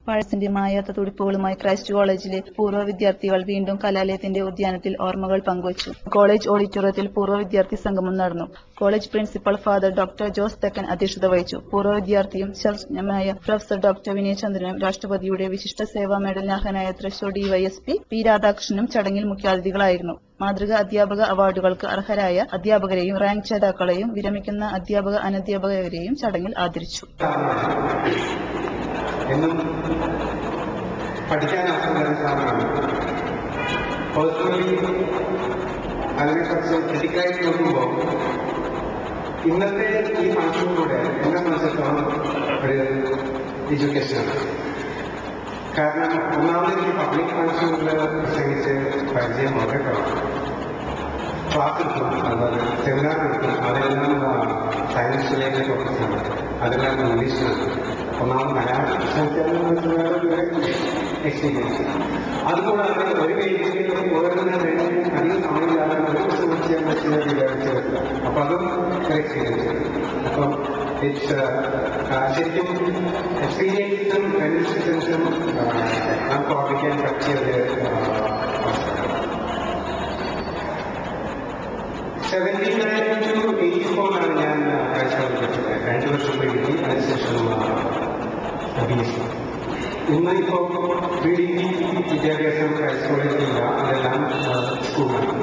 പഴസിന്റെ മായാത്ത തുടിപ്പുകളുമായി ക്രൈസ്റ്റ് കോളേജിലെ പൂർവ്വ വിദ്യാർത്ഥികൾ വീണ്ടും കലാലയത്തിന്റെ ഉദ്യാനത്തിൽ ഓർമ്മകൾ പങ്കുവച്ചു. കോളേജ് ഓഡിറ്റോറിയത്തിൽ പൂർവ്വ വിദ്യാർത്ഥി സംഗമം നടന്നു. College principal father doctor Jose തെക്കൻ അധ്യക്ഷത വഹിച്ചു. പൂർവ്വ വിദ്യാർത്ഥിയും ശാസ്ത്രജ്ഞനുമായ പ്രൊഫസർ ഡോക്ടർ വിനയചന്ദ്രനും രാഷ്ട്രപതിയുടെ വിശിഷ്ട സേവാ മെഡലിന് അർഹനായ തൃശൂർ ഡിവൈഎസ്പി പി രാധാകൃഷ്ണനും ചടങ്ങിൽ മുഖ്യാതിഥികളായിരുന്നു. മാതൃകാ അധ്യാപക അവാർഡുകൾക്ക് അർഹരായ അധ്യാപകരെയും റാങ്ക് ജേതാക്കളെയും വിരമിക്കുന്ന അധ്യാപക അനധ്യാപകരെയും ചടങ്ങിൽ ആദരിച്ചു. എന്നും പഠിക്കാൻ ആഗ്രഹിക്കുന്ന സാധനമാണ്. പേഴ്സണലി അതിനെക്കുറിച്ച് ക്രിട്ടിക്കലായിട്ട് നോക്കുമ്പോൾ ഇന്നത്തെ ഈ ഫംഗ്ഷനിലൂടെ എന്നെ സംബന്ധിച്ചിടത്തോളം ഒരു എഡ്യൂക്കേഷനാണ്. കാരണം ഒന്നാമത് ഈ പബ്ലിക് ഫംഗ്ഷനുകൾ പ്രസംഗിച്ച് പരിചയം വളരെ ക്ലാസ് എടുക്കും, അതുപോലെ സെമിനാർ എടുക്കും. അതെല്ലാം സയൻസ് റിലേറ്റഡ് ടോപ്പിക്സാണ്, അതെല്ലാം ഇംഗ്ലീഷിലാണ്. ഒന്നാമത് മലയാളം എക്സ്പീരിയൻസ്. അതുകൂടാതെ ഒരു വേദിയിൽ ഓരോന്നിനും വേണ്ടി അധികം സമയമില്ലാതെ ഒരു ദിവസം വിചാരിച്ചു വരില്ല. അപ്പം അതും ഒരു എക്സ്പീരിയൻസ്. അപ്പം ശരിക്കും എക്സ്പീരിയൻസും ബെനിഫിറ്റ്സും നമുക്ക് ഓർമ്മിക്കാൻ പറ്റിയത് 79 to 84 ഞാൻ ഹൈസ്കൂളിൽ പഠിച്ചത്. 2 വർഷം ഡിഗ്രി, അതിനുശേഷം BSc. ഇന്നിപ്പോൾ പ്രീ ഡിഗ്രി വിദ്യാഭ്യാസം ഹൈസ്കൂളിൽ ഇല്ല, അതെല്ലാം സ്കൂളാണ്.